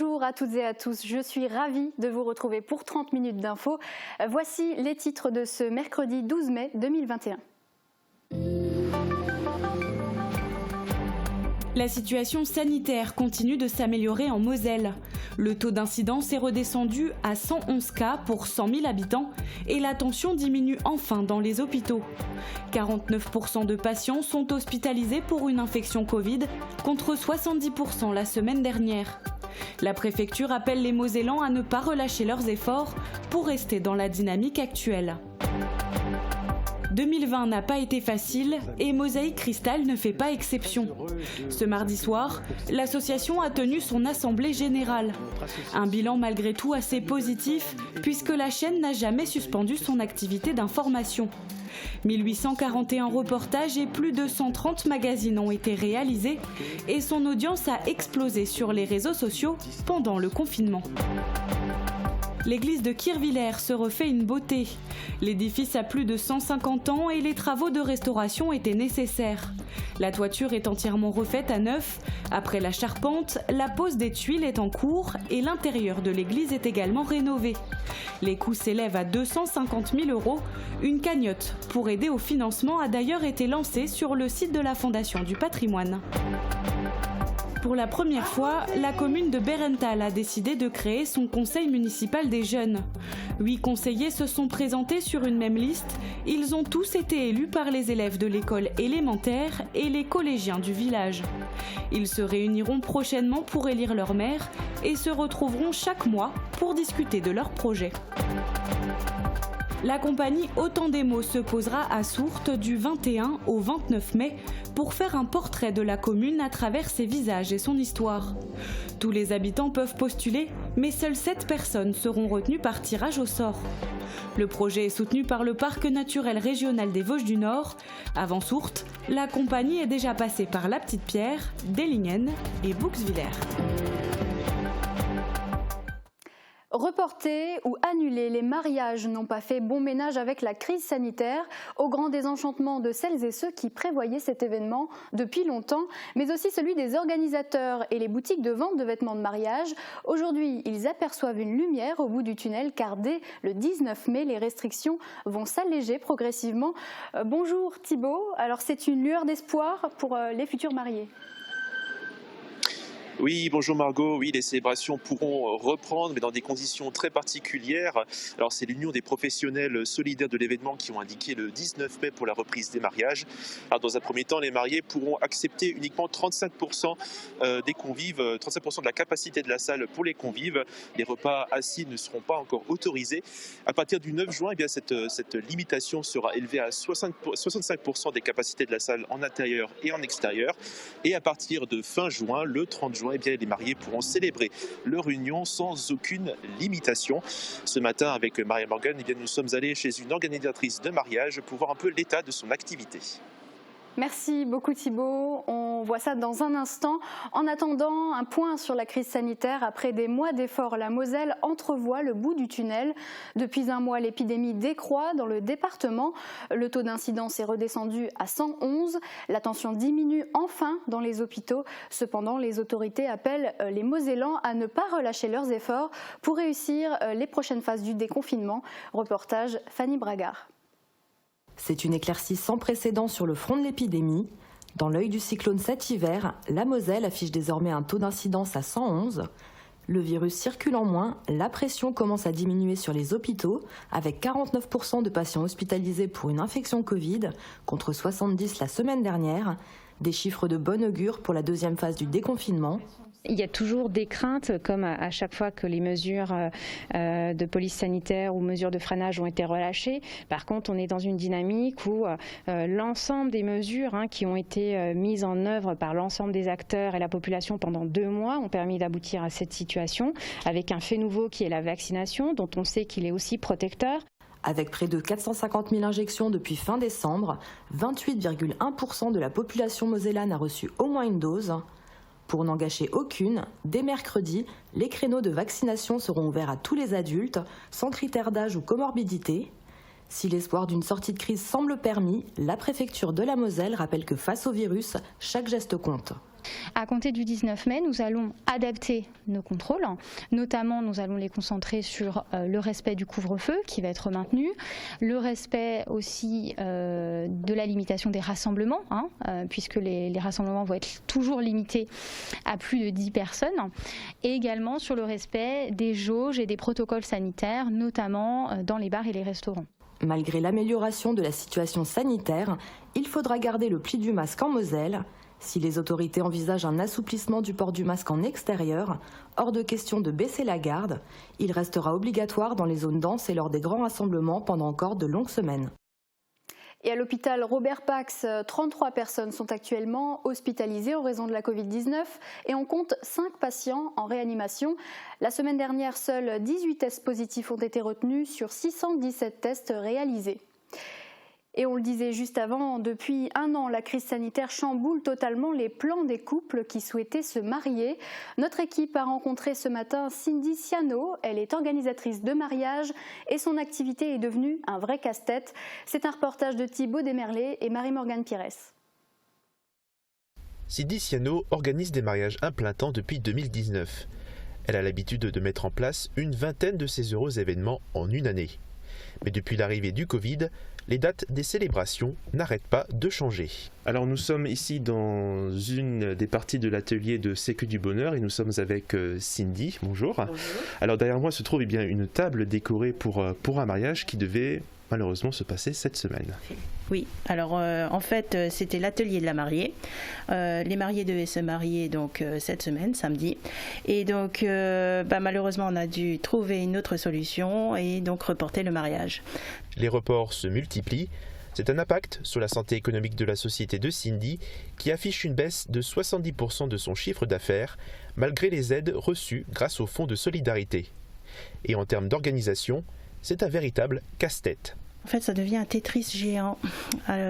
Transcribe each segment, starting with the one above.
Bonjour à toutes et à tous, je suis ravie de vous retrouver pour 30 minutes d'infos. Voici les titres de ce mercredi 12 mai 2021. La situation sanitaire continue de s'améliorer en Moselle. Le taux d'incidence est redescendu à 111 cas pour 100 000 habitants et la tension diminue enfin dans les hôpitaux. 49% de patients sont hospitalisés pour une infection Covid contre 70% la semaine dernière. La préfecture appelle les Mosellans à ne pas relâcher leurs efforts pour rester dans la dynamique actuelle. 2020 n'a pas été facile et Mosaïque Cristal ne fait pas exception. Ce mardi soir, l'association a tenu son assemblée générale. Un bilan malgré tout assez positif puisque la chaîne n'a jamais suspendu son activité d'information. 1841 reportages et plus de 130 magazines ont été réalisés et son audience a explosé sur les réseaux sociaux pendant le confinement. L'église de Kirvillers se refait une beauté. L'édifice a plus de 150 ans et les travaux de restauration étaient nécessaires. La toiture est entièrement refaite à neuf. Après la charpente, la pose des tuiles est en cours et l'intérieur de l'église est également rénové. Les coûts s'élèvent à 250 000 €. Une cagnotte pour aider au financement a d'ailleurs été lancée sur le site de la Fondation du patrimoine. Pour la première fois, la commune de Bérenthal a décidé de créer son conseil municipal des jeunes. 8 conseillers se sont présentés sur une même liste. Ils ont tous été élus par les élèves de l'école élémentaire et les collégiens du village. Ils se réuniront prochainement pour élire leur maire et se retrouveront chaque mois pour discuter de leurs projets. La compagnie Autant des mots se posera à Sourtes du 21 au 29 mai pour faire un portrait de la commune à travers ses visages et son histoire. Tous les habitants peuvent postuler, mais seules 7 personnes seront retenues par tirage au sort. Le projet est soutenu par le parc naturel régional des Vosges du Nord. Avant Sourtes, la compagnie est déjà passée par La Petite Pierre, Dellingen et Bouxwiller. Reporter ou annuler les mariages n'ont pas fait bon ménage avec la crise sanitaire, au grand désenchantement de celles et ceux qui prévoyaient cet événement depuis longtemps, mais aussi celui des organisateurs et les boutiques de vente de vêtements de mariage. Aujourd'hui, ils aperçoivent une lumière au bout du tunnel car dès le 19 mai, les restrictions vont s'alléger progressivement. Bonjour Thibaut, alors c'est une lueur d'espoir pour les futurs mariés. Oui, bonjour Margot. Oui, les célébrations pourront reprendre, mais dans des conditions très particulières. Alors, c'est l'Union des professionnels solidaires de l'événement qui ont indiqué le 19 mai pour la reprise des mariages. Alors, dans un premier temps, les mariés pourront accepter uniquement 35% des convives, 35% de la capacité de la salle pour les convives. Les repas assis ne seront pas encore autorisés. À partir du 9 juin, eh bien, cette limitation sera élevée à 65% des capacités de la salle en intérieur et en extérieur. Et à partir de fin juin, le 30 juin, eh bien, les mariés pourront célébrer leur union sans aucune limitation. Ce matin, avec Maria Morgan, eh bien, nous sommes allés chez une organisatrice de mariage pour voir un peu l'état de son activité. Merci beaucoup Thibaut, on voit ça dans un instant. En attendant, un point sur la crise sanitaire. Après des mois d'efforts, la Moselle entrevoit le bout du tunnel. Depuis un mois, l'épidémie décroît dans le département. Le taux d'incidence est redescendu à 111. La tension diminue enfin dans les hôpitaux. Cependant, les autorités appellent les Mosellans à ne pas relâcher leurs efforts pour réussir les prochaines phases du déconfinement. Reportage Fanny Bragard. C'est une éclaircie sans précédent sur le front de l'épidémie. Dans l'œil du cyclone cet hiver, la Moselle affiche désormais un taux d'incidence à 111. Le virus circulant moins, la pression commence à diminuer sur les hôpitaux, avec 49% de patients hospitalisés pour une infection Covid, contre 70 la semaine dernière. Des chiffres de bon augure pour la deuxième phase du déconfinement. Il y a toujours des craintes, comme à chaque fois que les mesures de police sanitaire ou mesures de freinage ont été relâchées. Par contre, on est dans une dynamique où l'ensemble des mesures qui ont été mises en œuvre par l'ensemble des acteurs et la population pendant 2 mois ont permis d'aboutir à cette situation, avec un fait nouveau qui est la vaccination, dont on sait qu'il est aussi protecteur. Avec près de 450 000 injections depuis fin décembre, 28,1% de la population mosellane a reçu au moins une dose. Pour n'en gâcher aucune, dès mercredi, les créneaux de vaccination seront ouverts à tous les adultes, sans critères d'âge ou comorbidité. Si l'espoir d'une sortie de crise semble permis, la préfecture de la Moselle rappelle que face au virus, chaque geste compte. À compter du 19 mai, nous allons adapter nos contrôles. Notamment, nous allons les concentrer sur le respect du couvre-feu qui va être maintenu, le respect aussi de la limitation des rassemblements, puisque les rassemblements vont être toujours limités à plus de 10 personnes, et également sur le respect des jauges et des protocoles sanitaires, notamment dans les bars et les restaurants. Malgré l'amélioration de la situation sanitaire, il faudra garder le pli du masque en Moselle. Si les autorités envisagent un assouplissement du port du masque en extérieur, hors de question de baisser la garde. Il restera obligatoire dans les zones denses et lors des grands rassemblements pendant encore de longues semaines. Et à l'hôpital Robert Pax, 33 personnes sont actuellement hospitalisées en raison de la Covid-19 et on compte 5 patients en réanimation. La semaine dernière, seuls 18 tests positifs ont été retenus sur 617 tests réalisés. Et on le disait juste avant, depuis un an, la crise sanitaire chamboule totalement les plans des couples qui souhaitaient se marier. Notre équipe a rencontré ce matin Cindy Ciano. Elle est organisatrice de mariage et son activité est devenue un vrai casse-tête. C'est un reportage de Thibaut Desmerlet et Marie-Morgane Pires. Cindy Ciano organise des mariages à plein temps depuis 2019. Elle a l'habitude de mettre en place une vingtaine de ces heureux événements en une année. Mais depuis l'arrivée du Covid, les dates des célébrations n'arrêtent pas de changer. Alors nous sommes ici dans une des parties de l'atelier de Sécu du Bonheur et nous sommes avec Cindy. Bonjour. Bonjour. Alors derrière moi se trouve une table décorée pour un mariage qui devait malheureusement se passer cette semaine. Oui, alors en fait c'était l'atelier de la mariée. Les mariés devaient se marier donc cette semaine, samedi. Et donc malheureusement on a dû trouver une autre solution et donc reporter le mariage. Les reports se multiplient. C'est un impact sur la santé économique de la société de Cindy qui affiche une baisse de 70% de son chiffre d'affaires malgré les aides reçues grâce au fonds de solidarité. Et en termes d'organisation, c'est un véritable casse-tête. En fait, ça devient un Tetris géant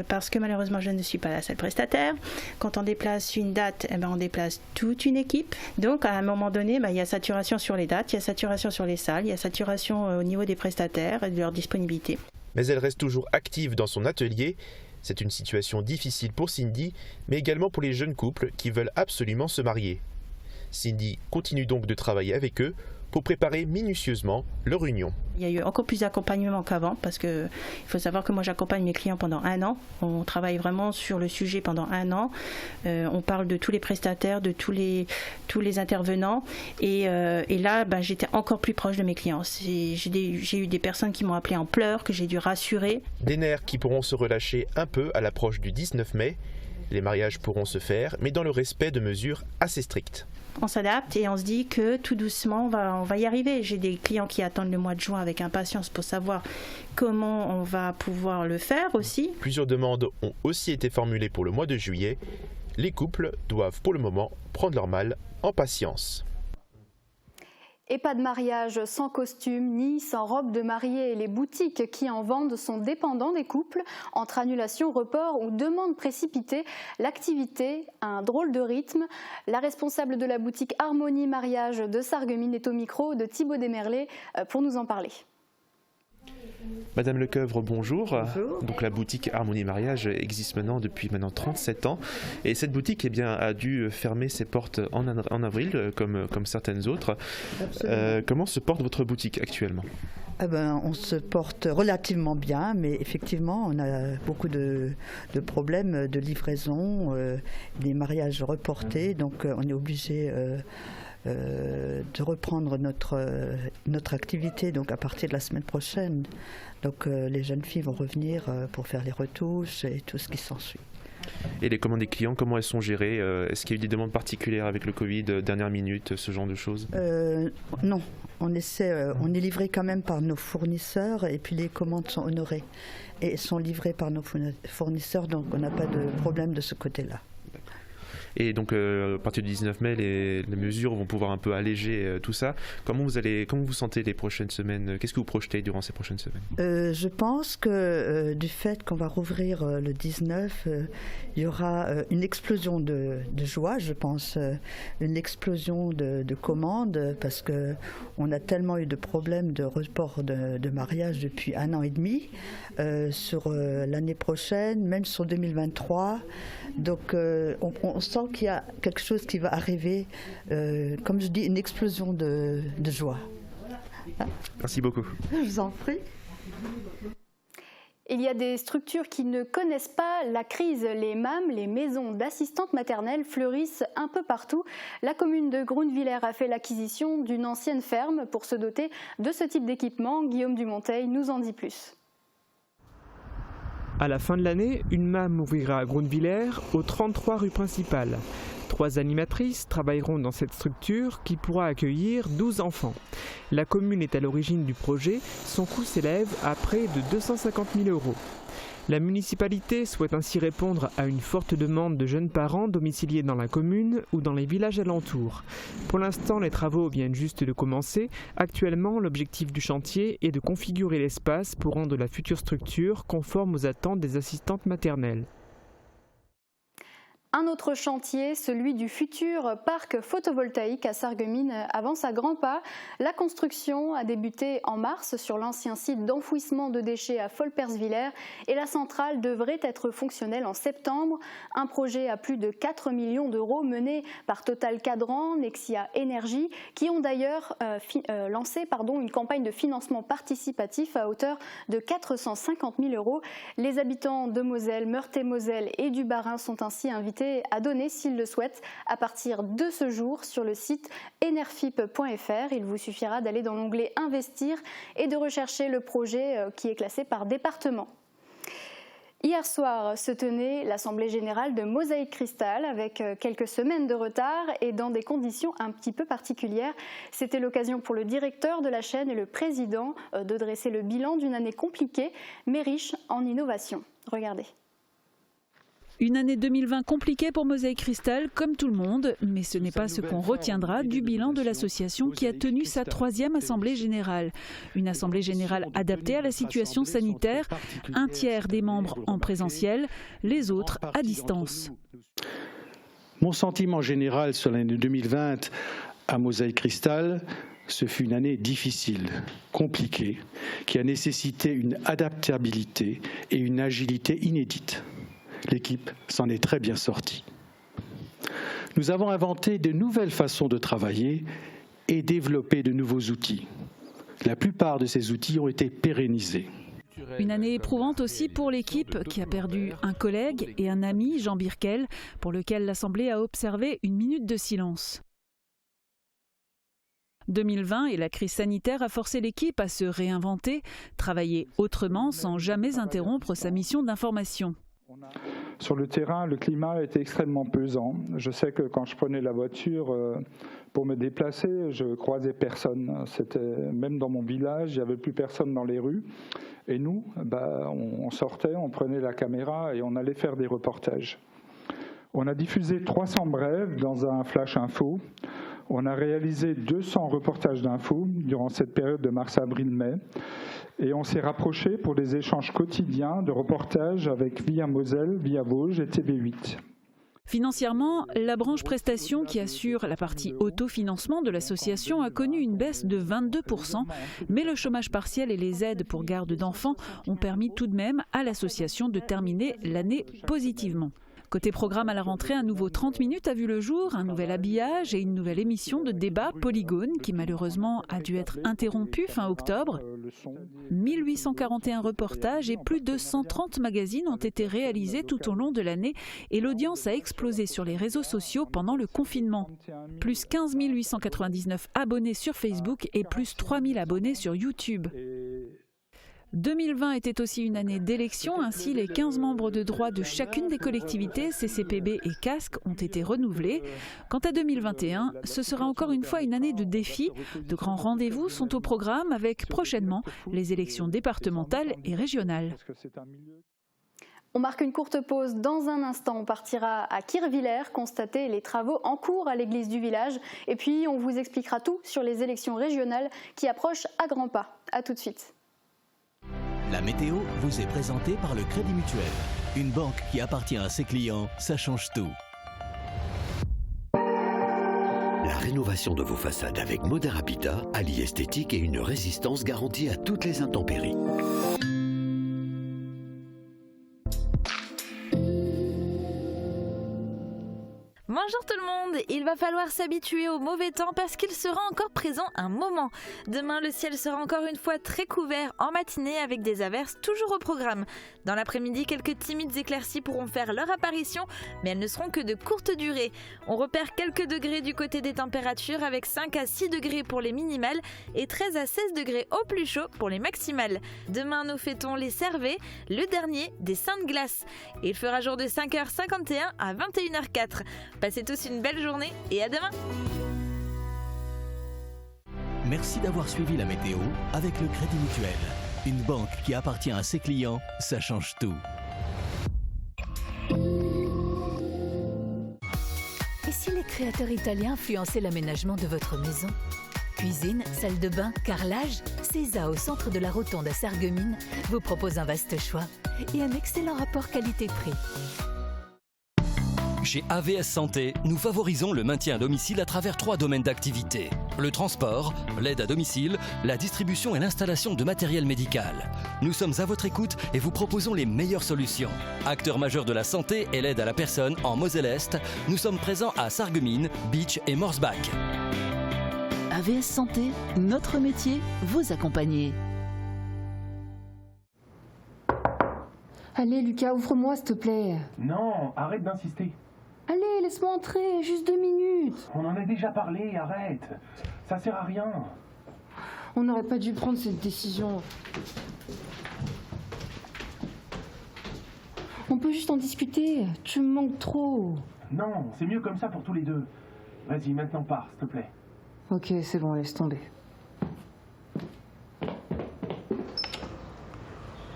parce que malheureusement, je ne suis pas la seule prestataire. Quand on déplace une date, on déplace toute une équipe. Donc, à un moment donné, il y a saturation sur les dates, il y a saturation sur les salles, il y a saturation au niveau des prestataires et de leur disponibilité. Mais elle reste toujours active dans son atelier. C'est une situation difficile pour Cindy, mais également pour les jeunes couples qui veulent absolument se marier. Cindy continue donc de travailler avec eux pour préparer minutieusement leur union. Il y a eu encore plus d'accompagnement qu'avant parce qu'il faut savoir que moi j'accompagne mes clients pendant un an. On travaille vraiment sur le sujet pendant un an. On parle de tous les prestataires, de tous les intervenants. Et là, j'étais encore plus proche de mes clients. J'ai eu des personnes qui m'ont appelé en pleurs, que j'ai dû rassurer. Des nerfs qui pourront se relâcher un peu à l'approche du 19 mai. Les mariages pourront se faire, mais dans le respect de mesures assez strictes. On s'adapte et on se dit que tout doucement, on va y arriver. J'ai des clients qui attendent le mois de juin avec impatience pour savoir comment on va pouvoir le faire aussi. Plusieurs demandes ont aussi été formulées pour le mois de juillet. Les couples doivent pour le moment prendre leur mal en patience. Et pas de mariage sans costume ni sans robe de mariée. Les boutiques qui en vendent sont dépendants des couples. Entre annulation, report ou demande précipitée, l'activité a un drôle de rythme. La responsable de la boutique Harmonie Mariage de Sarreguemines est au micro de Thibaut Desmerlet pour nous en parler. Madame Lecoeuvre, bonjour. Bonjour. Donc la boutique Harmonie Mariage existe depuis 37 ans et cette boutique a dû fermer ses portes en avril comme certaines autres. Comment se porte votre boutique actuellement ? On se porte relativement bien, mais effectivement, on a beaucoup de problèmes de livraison, des mariages reportés, donc on est obligé de reprendre notre activité donc à partir de la semaine prochaine. Donc les jeunes filles vont revenir pour faire les retouches et tout ce qui s'ensuit. Et les commandes des clients, comment elles sont gérées ? Est-ce qu'il y a eu des demandes particulières avec le Covid, dernière minute, ce genre de choses ? Non, on est livré quand même par nos fournisseurs et puis les commandes sont honorées et sont livrées par nos fournisseurs, donc on n'a pas de problème de ce côté-là. Et donc à partir du 19 mai, les mesures vont pouvoir un peu alléger tout ça. Comment vous sentez les prochaines semaines ? Qu'est-ce que vous projetez durant ces prochaines semaines ? Je pense que du fait qu'on va rouvrir le 19, il y aura une explosion de joie, je pense, une explosion de commandes parce qu'on a tellement eu de problèmes de report de mariage depuis 1 an et demi sur l'année prochaine, même sur 2023. Donc on sent sent qu'il y a quelque chose qui va arriver, comme je dis, une explosion de joie. Merci beaucoup. Je vous en prie. Il y a des structures qui ne connaissent pas la crise. Les MAM, les maisons d'assistantes maternelles, fleurissent un peu partout. La commune de Grunewiller a fait l'acquisition d'une ancienne ferme pour se doter de ce type d'équipement. Guillaume Dumonteil nous en dit plus. À la fin de l'année, une MAM ouvrira à Grunewiller, au 33 rue principale. 3 animatrices travailleront dans cette structure qui pourra accueillir 12 enfants. La commune est à l'origine du projet, son coût s'élève à près de 250 000 €. La municipalité souhaite ainsi répondre à une forte demande de jeunes parents domiciliés dans la commune ou dans les villages alentours. Pour l'instant, les travaux viennent juste de commencer. Actuellement, l'objectif du chantier est de configurer l'espace pour rendre la future structure conforme aux attentes des assistantes maternelles. Un autre chantier, celui du futur parc photovoltaïque à Sarreguemines, avance à grands pas. La construction a débuté en mars sur l'ancien site d'enfouissement de déchets à Folperswiller et la centrale devrait être fonctionnelle en septembre. Un projet à plus de 4 millions d'euros mené par Total Cadran, Nexia Énergie, qui ont d'ailleurs lancé une campagne de financement participatif à hauteur de 450 000 €. Les habitants de Moselle, Meurthe-et-Moselle et du Bas-Rhin sont ainsi invités à donner s'ils le souhaitent à partir de ce jour sur le site enerfip.fr. Il vous suffira d'aller dans l'onglet Investir et de rechercher le projet qui est classé par département. Hier soir se tenait l'Assemblée générale de Mosaïque Cristal avec quelques semaines de retard et dans des conditions un petit peu particulières. C'était l'occasion pour le directeur de la chaîne et le président de dresser le bilan d'une année compliquée mais riche en innovation. Regardez. Une année 2020 compliquée pour Mosaïque Cristal, comme tout le monde, mais ce n'est pas ce qu'on retiendra du bilan de l'association qui a tenu sa 3e Assemblée générale. Une Assemblée générale adaptée à la situation sanitaire, un tiers des membres en présentiel, les autres à distance. Mon sentiment général sur l'année 2020 à Mosaïque Cristal, ce fut une année difficile, compliquée, qui a nécessité une adaptabilité et une agilité inédites. L'équipe s'en est très bien sortie. Nous avons inventé de nouvelles façons de travailler et développé de nouveaux outils. La plupart de ces outils ont été pérennisés. Une année éprouvante aussi pour l'équipe qui a perdu un collègue et un ami, Jean Birkel, pour lequel l'Assemblée a observé une minute de silence. 2020 et la crise sanitaire a forcé l'équipe à se réinventer, travailler autrement sans jamais interrompre sa mission d'information. Sur le terrain, le climat était extrêmement pesant. Je sais que quand je prenais la voiture pour me déplacer, je croisais personne. Même dans mon village, il n'y avait plus personne dans les rues. Et nous, on sortait, on prenait la caméra et on allait faire des reportages. On a diffusé 300 brèves dans un flash info. On a réalisé 200 reportages d'infos durant cette période de mars, avril, mai. Et on s'est rapproché pour des échanges quotidiens de reportages avec Via Moselle, Via Vosges et TV8. Financièrement, la branche prestations qui assure la partie autofinancement de l'association a connu une baisse de 22%, mais le chômage partiel et les aides pour garde d'enfants ont permis tout de même à l'association de terminer l'année positivement. Côté programme à la rentrée, un nouveau 30 minutes a vu le jour, un nouvel habillage et une nouvelle émission de débat Polygone qui malheureusement a dû être interrompue fin octobre. 1841 reportages et plus de 130 magazines ont été réalisés tout au long de l'année et l'audience a explosé sur les réseaux sociaux pendant le confinement. Plus 15 899 abonnés sur Facebook et plus 3 000 abonnés sur YouTube. 2020 était aussi une année d'élection, ainsi les 15 membres de droit de chacune des collectivités, CCPB et CASC, ont été renouvelés. Quant à 2021, ce sera encore une fois une année de défis. De grands rendez-vous sont au programme avec prochainement les élections départementales et régionales. On marque une courte pause. Dans un instant, on partira à Kirviller constater les travaux en cours à l'église du village. Et puis, on vous expliquera tout sur les élections régionales qui approchent à grands pas. A tout de suite. La météo vous est présentée par le Crédit Mutuel. Une banque qui appartient à ses clients, ça change tout. La rénovation de vos façades avec Modern Habitat allie esthétique et une résistance garantie à toutes les intempéries. Bonjour tout le monde, il va falloir s'habituer au mauvais temps parce qu'il sera encore présent un moment. Demain, le ciel sera encore une fois très couvert en matinée avec des averses toujours au programme. Dans l'après-midi, quelques timides éclaircies pourront faire leur apparition, mais elles ne seront que de courte durée. On repère quelques degrés du côté des températures avec 5 à 6 degrés pour les minimales et 13 à 16 degrés au plus chaud pour les maximales. Demain, nous fêtons les Cervées, le dernier des Saintes Glaces. Il fera jour de 5h51 à 21h04. Passez tous une belle journée et à demain. Merci d'avoir suivi la météo avec le Crédit Mutuel. Une banque qui appartient à ses clients, ça change tout. Et si les créateurs italiens influençaient l'aménagement de votre maison ? Cuisine, salle de bain, carrelage, Cesa au centre de la Rotonde à Sarreguemines vous propose un vaste choix et un excellent rapport qualité-prix. Chez AVS Santé, nous favorisons le maintien à domicile à travers 3 domaines d'activité. Le transport, l'aide à domicile, la distribution et l'installation de matériel médical. Nous sommes à votre écoute et vous proposons les meilleures solutions. Acteur majeur de la santé et l'aide à la personne en Moselle-Est, nous sommes présents à Sarreguemines, Beach et Morsbach. AVS Santé, notre métier, vous accompagner. Allez Lucas, ouvre-moi s'il te plaît. Non, arrête d'insister. Allez, laisse-moi entrer, juste 2 minutes. On en a déjà parlé, arrête. Ça sert à rien. On n'aurait pas dû prendre cette décision. On peut juste en discuter, tu me manques trop. Non, c'est mieux comme ça pour tous les deux. Vas-y, maintenant pars, s'il te plaît. Ok, c'est bon, laisse tomber.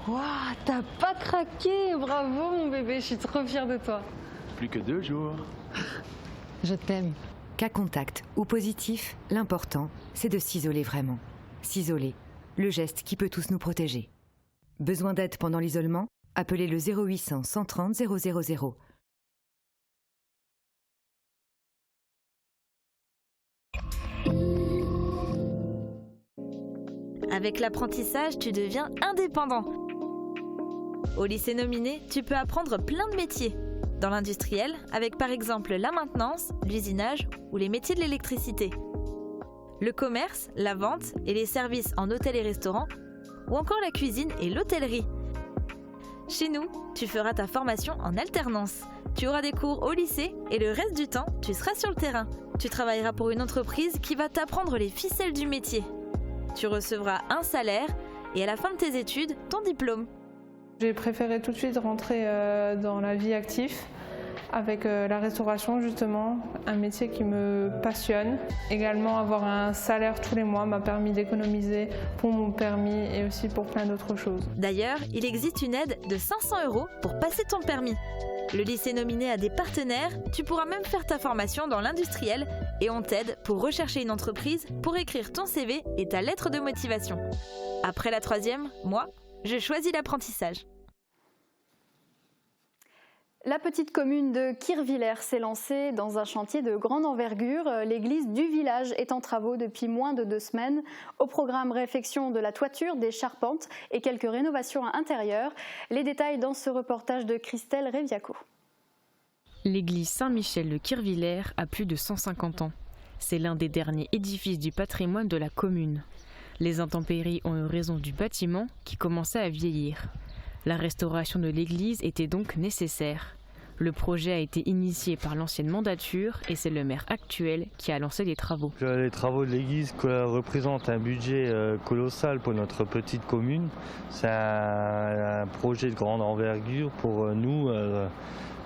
Waouh, t'as pas craqué, bravo mon bébé, je suis trop fière de toi. Plus que 2 jours. Je t'aime. Cas contact ou positif, l'important, c'est de s'isoler vraiment. S'isoler, le geste qui peut tous nous protéger. Besoin d'aide pendant l'isolement ? Appelez le 0800 130 000. Avec l'apprentissage, tu deviens indépendant. Au lycée Nominé, tu peux apprendre plein de métiers. Dans l'industriel, avec par exemple la maintenance, l'usinage ou les métiers de l'électricité. Le commerce, la vente et les services en hôtel et restaurant, ou encore la cuisine et l'hôtellerie. Chez nous, tu feras ta formation en alternance. Tu auras des cours au lycée et le reste du temps, tu seras sur le terrain. Tu travailleras pour une entreprise qui va t'apprendre les ficelles du métier. Tu recevras un salaire et à la fin de tes études, ton diplôme. J'ai préféré tout de suite rentrer dans la vie active avec la restauration justement, un métier qui me passionne. Également avoir un salaire tous les mois m'a permis d'économiser pour mon permis et aussi pour plein d'autres choses. D'ailleurs, il existe une aide de 500 € pour passer ton permis. Le lycée Nominé a des partenaires, tu pourras même faire ta formation dans l'industriel et on t'aide pour rechercher une entreprise, pour écrire ton CV et ta lettre de motivation. Après la 3e, moi, je choisis l'apprentissage. La petite commune de Kirvillers s'est lancée dans un chantier de grande envergure. L'église du village est en travaux depuis moins de 2 semaines. Au programme, réfection de la toiture, des charpentes et quelques rénovations intérieures. Les détails dans ce reportage de Christelle Reviaco. L'église Saint-Michel de Kirvillers a plus de 150 ans. C'est l'un des derniers édifices du patrimoine de la commune. Les intempéries ont eu raison du bâtiment qui commençait à vieillir. La restauration de l'église était donc nécessaire. Le projet a été initié par l'ancienne mandature et c'est le maire actuel qui a lancé les travaux. Les travaux de l'église représentent un budget colossal pour notre petite commune. C'est un projet de grande envergure pour nous.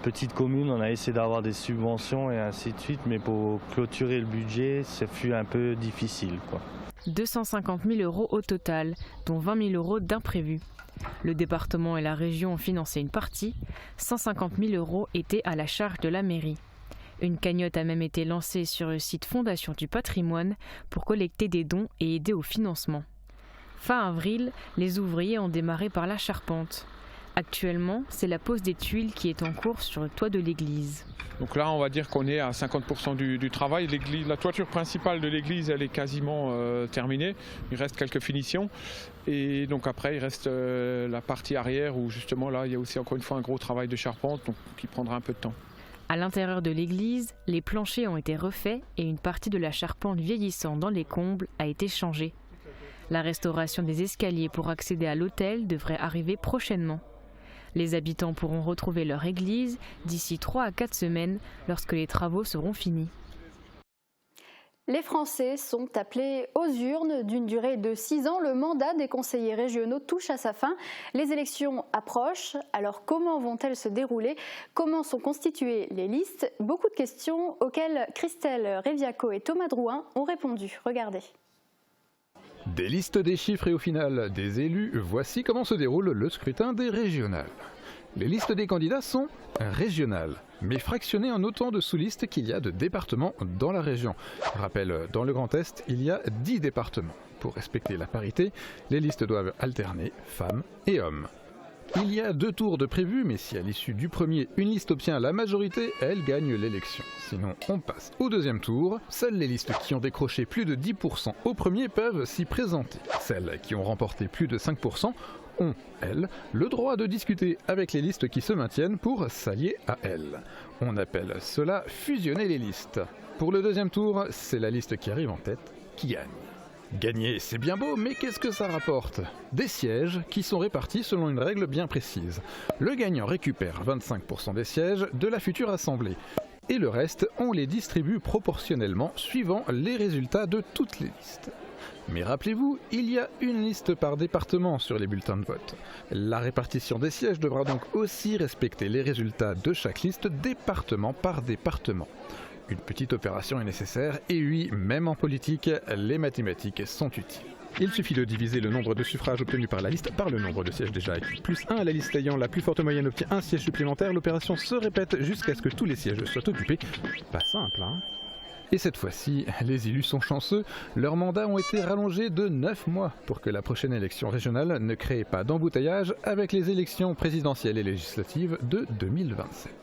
Petite commune, on a essayé d'avoir des subventions et ainsi de suite, mais pour clôturer le budget, ça fut un peu difficile, 250 000 € au total, dont 20 000 € d'imprévus. Le département et la région ont financé une partie, 150 000 € étaient à la charge de la mairie. Une cagnotte a même été lancée sur le site Fondation du patrimoine pour collecter des dons et aider au financement. Fin avril, les ouvriers ont démarré par la charpente. Actuellement, c'est la pose des tuiles qui est en cours sur le toit de l'église. Donc là, on va dire qu'on est à 50% du travail. La toiture principale de l'église, elle est quasiment terminée. Il reste quelques finitions. Et donc après, il reste la partie arrière où justement là, il y a aussi encore une fois un gros travail de charpente donc, qui prendra un peu de temps. À l'intérieur de l'église, les planchers ont été refaits et une partie de la charpente vieillissante dans les combles a été changée. La restauration des escaliers pour accéder à l'autel devrait arriver prochainement. Les habitants pourront retrouver leur église d'ici 3 à 4 semaines lorsque les travaux seront finis. Les Français sont appelés aux urnes d'une durée de 6 ans. Le mandat des conseillers régionaux touche à sa fin. Les élections approchent. Alors comment vont-elles se dérouler? Comment sont constituées les listes? Beaucoup de questions auxquelles Christelle Réviaco et Thomas Drouin ont répondu. Regardez. Des listes, des chiffres et au final des élus, voici comment se déroule le scrutin des régionales. Les listes des candidats sont régionales, mais fractionnées en autant de sous-listes qu'il y a de départements dans la région. Rappel, dans le Grand Est, il y a 10 départements. Pour respecter la parité, les listes doivent alterner femmes et hommes. Il y a 2 tours de prévus, mais si à l'issue du premier, une liste obtient la majorité, elle gagne l'élection. Sinon, on passe au deuxième tour. Seules les listes qui ont décroché plus de 10% au premier peuvent s'y présenter. Celles qui ont remporté plus de 5% ont, elles, le droit de discuter avec les listes qui se maintiennent pour s'allier à elles. On appelle cela fusionner les listes. Pour le deuxième tour, c'est la liste qui arrive en tête qui gagne. Gagner, c'est bien beau, mais qu'est-ce que ça rapporte? Des sièges qui sont répartis selon une règle bien précise. Le gagnant récupère 25% des sièges de la future assemblée. Et le reste, on les distribue proportionnellement suivant les résultats de toutes les listes. Mais rappelez-vous, il y a une liste par département sur les bulletins de vote. La répartition des sièges devra donc aussi respecter les résultats de chaque liste département par département. Une petite opération est nécessaire et oui, même en politique, les mathématiques sont utiles. Il suffit de diviser le nombre de suffrages obtenus par la liste par le nombre de sièges déjà acquis. Plus 1, la liste ayant la plus forte moyenne obtient un siège supplémentaire. L'opération se répète jusqu'à ce que tous les sièges soient occupés. Pas simple, hein? Et cette fois-ci, les élus sont chanceux, leurs mandats ont été rallongés de 9 mois pour que la prochaine élection régionale ne crée pas d'embouteillage avec les élections présidentielles et législatives de 2027.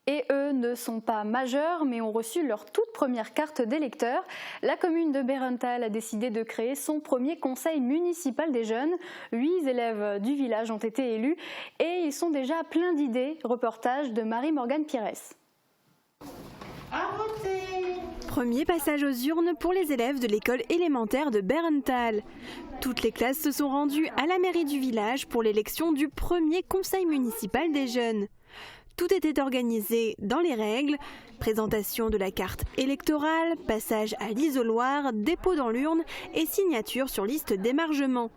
Et eux ne sont pas majeurs, mais ont reçu leur toute première carte d'électeur. La commune de Bérental a décidé de créer son premier conseil municipal des jeunes. 8 élèves du village ont été élus et ils sont déjà pleins d'idées. Reportage de Marie-Morgane Pires. Premier passage aux urnes pour les élèves de l'école élémentaire de Bérental. Toutes les classes se sont rendues à la mairie du village pour l'élection du premier conseil municipal des jeunes. Tout était organisé dans les règles, présentation de la carte électorale, passage à l'isoloir, dépôt dans l'urne et signature sur liste d'émargement.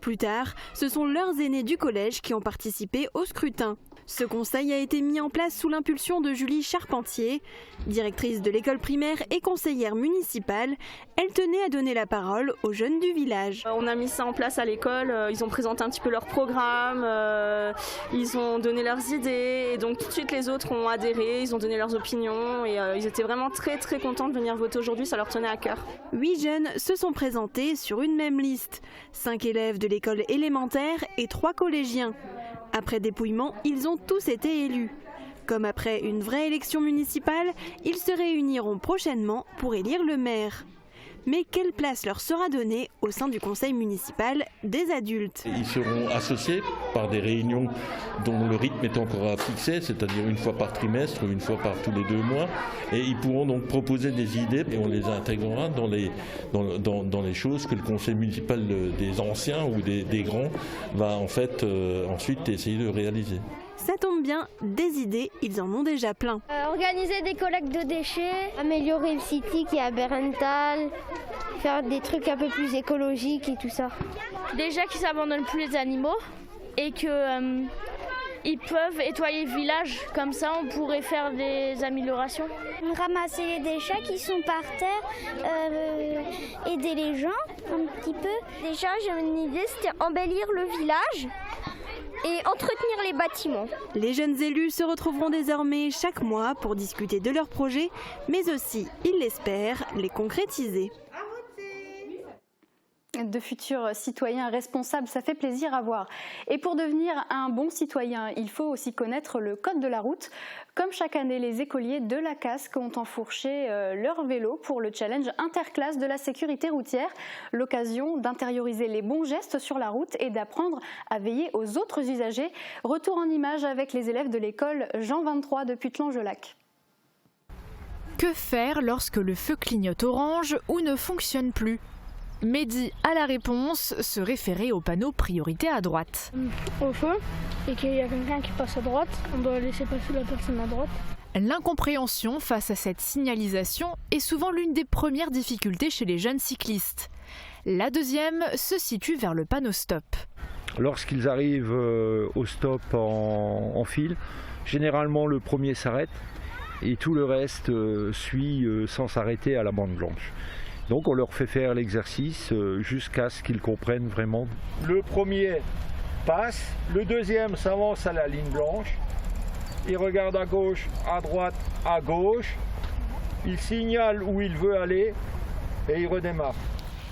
Plus tard, ce sont leurs aînés du collège qui ont participé au scrutin. Ce conseil a été mis en place sous l'impulsion de Julie Charpentier, directrice de l'école primaire et conseillère municipale. Elle tenait à donner la parole aux jeunes du village. On a mis ça en place à l'école, ils ont présenté un petit peu leur programme, ils ont donné leurs idées et donc tout de suite les autres ont adhéré, ils ont donné leurs opinions et ils étaient vraiment très contents de venir voter aujourd'hui, ça leur tenait à cœur. 8 jeunes se sont présentés sur une même liste, 5 élèves de l'école élémentaire et 3 collégiens. Après dépouillement, ils ont tous été élus. Comme après une vraie élection municipale, ils se réuniront prochainement pour élire le maire. Mais quelle place leur sera donnée au sein du conseil municipal des adultes? Ils seront associés par des réunions dont le rythme est encore à fixer, c'est-à-dire une fois par trimestre ou une fois par tous les 2 mois. Et ils pourront donc proposer des idées et on les intégrera dans les choses que le conseil municipal des anciens ou des grands va en fait ensuite essayer de réaliser. Ça tombe bien, des idées, ils en ont déjà plein. Organiser des collectes de déchets, améliorer le city qui est à Bérental, faire des trucs un peu plus écologiques et tout ça. Déjà qu'ils n'abandonnent plus les animaux et qu'ils peuvent nettoyer le village, comme ça on pourrait faire des améliorations. Ramasser les déchets qui sont par terre, aider les gens un petit peu. Déjà j'ai une idée, c'était embellir le village et entretenir les bâtiments. Les jeunes élus se retrouveront désormais chaque mois pour discuter de leurs projets, mais aussi, ils l'espèrent, les concrétiser. De futurs citoyens responsables, ça fait plaisir à voir. Et pour devenir un bon citoyen, il faut aussi connaître le code de la route. Comme chaque année, les écoliers de la Casque ont enfourché leur vélo pour le challenge interclasse de la sécurité routière. L'occasion d'intérioriser les bons gestes sur la route et d'apprendre à veiller aux autres usagers. Retour en images avec les élèves de l'école Jean 23 de Putelange-Lac. Que faire lorsque le feu clignote orange ou ne fonctionne plus ? Mehdi a la réponse, se référer au panneau priorité à droite. Au feu, et qu'il y a quelqu'un qui passe à droite, on doit laisser passer la personne à droite. L'incompréhension face à cette signalisation est souvent l'une des premières difficultés chez les jeunes cyclistes. La deuxième se situe vers le panneau stop. Lorsqu'ils arrivent au stop en file, généralement le premier s'arrête et tout le reste suit sans s'arrêter à la bande blanche. Donc on leur fait faire l'exercice jusqu'à ce qu'ils comprennent vraiment. Le premier passe, le deuxième s'avance à la ligne blanche, il regarde à gauche, à droite, à gauche, il signale où il veut aller et il redémarre.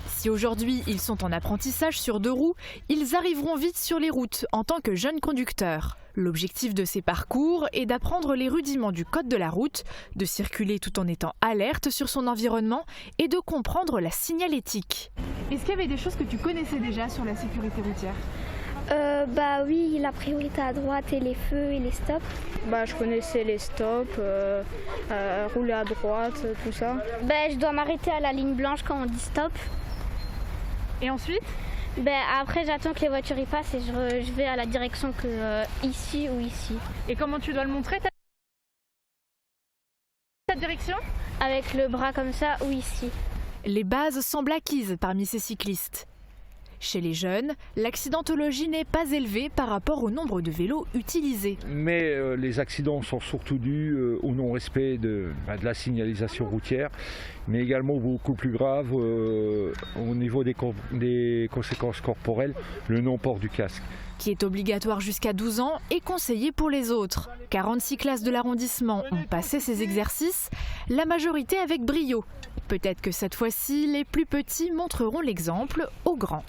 Si aujourd'hui ils sont en apprentissage sur 2 roues, ils arriveront vite sur les routes en tant que jeunes conducteurs. L'objectif de ces parcours est d'apprendre les rudiments du code de la route, de circuler tout en étant alerte sur son environnement et de comprendre la signalétique. Est-ce qu'il y avait des choses que tu connaissais déjà sur la sécurité routière ? Bah oui, la priorité à droite et les feux et les stops. Bah je connaissais les stops, rouler à droite, tout ça. Bah je dois m'arrêter à la ligne blanche quand on dit stop. Et ensuite ? Après j'attends que les voitures y passent et je vais à la direction que ici ou ici. Et comment tu dois le montrer ta direction ? Avec le bras comme ça ou ici. Les bases semblent acquises parmi ces cyclistes. Chez les jeunes, l'accidentologie n'est pas élevée par rapport au nombre de vélos utilisés. Mais les accidents sont surtout dus au non-respect de la signalisation routière, mais également beaucoup plus grave au niveau des conséquences corporelles, le non-port du casque. Qui est obligatoire jusqu'à 12 ans et conseillé pour les autres. 46 classes de l'arrondissement ont passé ces exercices, la majorité avec brio. Peut-être que cette fois-ci, les plus petits montreront l'exemple aux grands.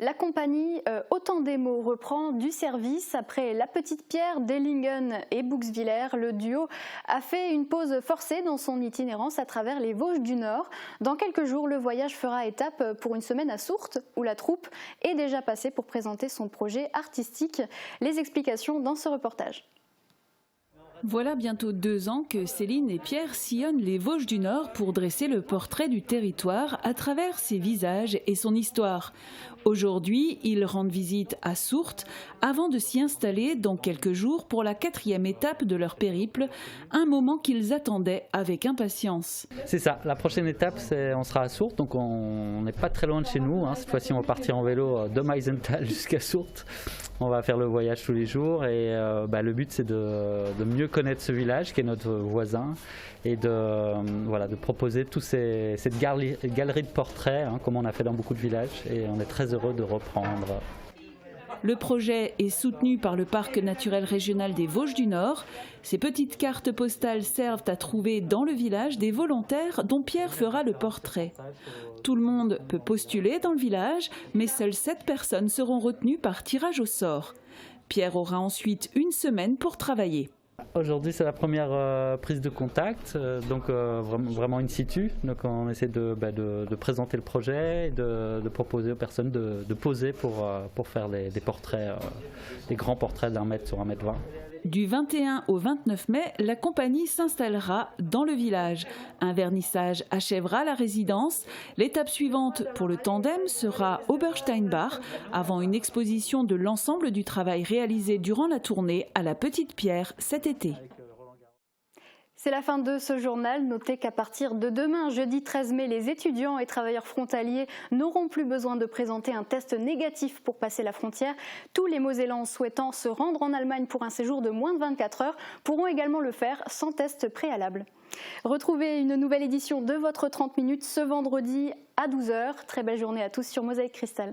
La compagnie Autant des mots reprend du service. Après La Petite Pierre, Dellingen et Bouxwiller, le duo a fait une pause forcée dans son itinérance à travers les Vosges du Nord. Dans quelques jours, le voyage fera étape pour une semaine à Sourtes, où la troupe est déjà passée pour présenter son projet artistique. Les explications dans ce reportage. Voilà bientôt 2 ans que Céline et Pierre sillonnent les Vosges du Nord pour dresser le portrait du territoire à travers ses visages et son histoire. Aujourd'hui, ils rendent visite à Sourtes avant de s'y installer dans quelques jours pour la 4e étape de leur périple, un moment qu'ils attendaient avec impatience. C'est ça, la prochaine étape, on sera à Sourtes, donc on n'est pas très loin de chez nous. Cette fois-ci, on va partir en vélo de Meisenthal jusqu'à Sourtes. On va faire le voyage tous les jours et le but c'est de mieux connaître ce village qui est notre voisin et de proposer cette galerie de portraits comme on a fait dans beaucoup de villages et on est très heureux de reprendre. Le projet est soutenu par le Parc naturel régional des Vosges du Nord. Ces petites cartes postales servent à trouver dans le village des volontaires dont Pierre fera le portrait. Tout le monde peut postuler dans le village, mais seules 7 personnes seront retenues par tirage au sort. Pierre aura ensuite 1 semaine pour travailler. Aujourd'hui, c'est la première prise de contact, donc vraiment in situ. Donc on essaie de présenter le projet et de proposer aux personnes de poser pour faire des portraits, des grands portraits d'1 mètre sur 1,20 m. Du 21 au 29 mai, la compagnie s'installera dans le village. Un vernissage achèvera la résidence. L'étape suivante pour le tandem sera Obersteinbach, avant une exposition de l'ensemble du travail réalisé durant la tournée à la Petite Pierre cet été. C'est la fin de ce journal. Notez qu'à partir de demain, jeudi 13 mai, les étudiants et travailleurs frontaliers n'auront plus besoin de présenter un test négatif pour passer la frontière. Tous les Mosellans souhaitant se rendre en Allemagne pour un séjour de moins de 24 heures pourront également le faire sans test préalable. Retrouvez une nouvelle édition de votre 30 minutes ce vendredi à 12 h. Très belle journée à tous sur Mosaïque Cristal.